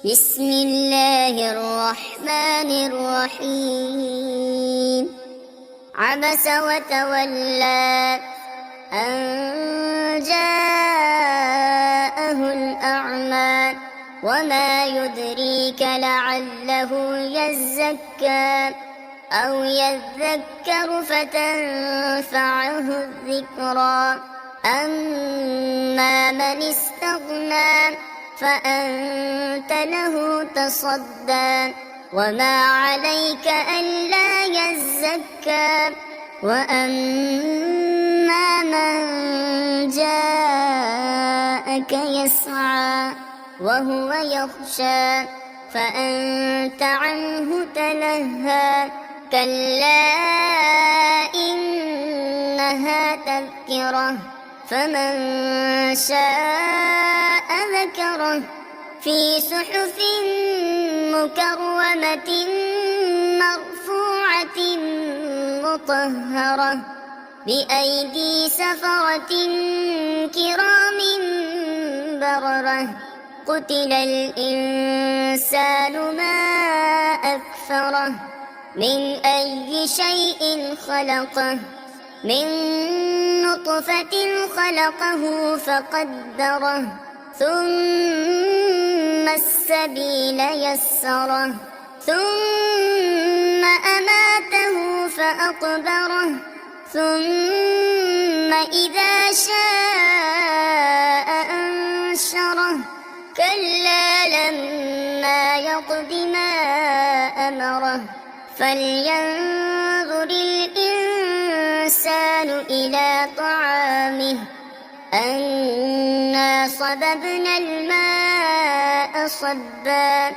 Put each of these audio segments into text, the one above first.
بسم الله الرحمن الرحيم. عبس وتولى أن جاءه الأعمى وما يدريك لعله يزكى أو يذكر فتنفعه الذكرى. أما من استغنى فأنت له تصدى وما عليك ألا يزكى. وأما من جاءك يسعى وهو يخشى فأنت عنه تلهى. كلا إنها تذكرة فمن شاء ذكره في صحف مكرمة مرفوعة مطهرة بأيدي سفرة كرام بررة. قتل الإنسان ما أكفره من أي شيء خلقه من نطفة خلقه فقدره ثم السبيل يسره ثم أماته فأقبره ثم إذا شاء أنشره. كلا لما يقض ما أمره فلينظر الإنسان إلى طعامه أنا صببنا الماء صبا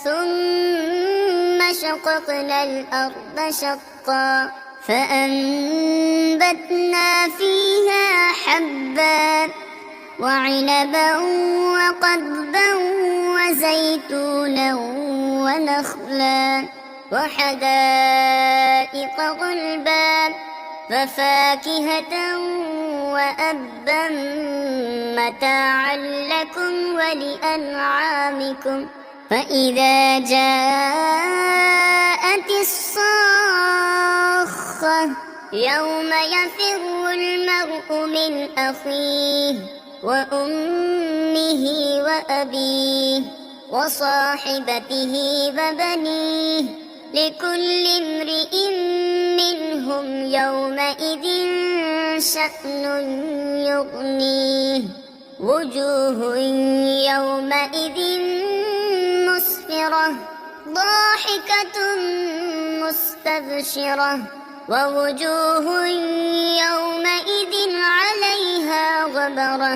ثم شققنا الأرض شقا فأنبتنا فيها حبا وعنبا وقضبا وزيتونا ونخلا وحدائق غلبا وفاكهة وأبا متاعا لكم ولأنعامكم. فإذا جاءت الصاخة يوم يفر المرء من أخيه وأمه وأبيه وصاحبته وبنيه لكل امرئ منهم يومئذ شأن يغنيه. وجوه يومئذ مسفرة ضاحكة مستبشرة ووجوه يومئذ عليها غبرة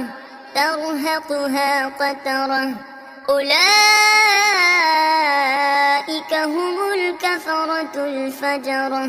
ترهقها قترة. أولئك هم الكفرة الفجرة.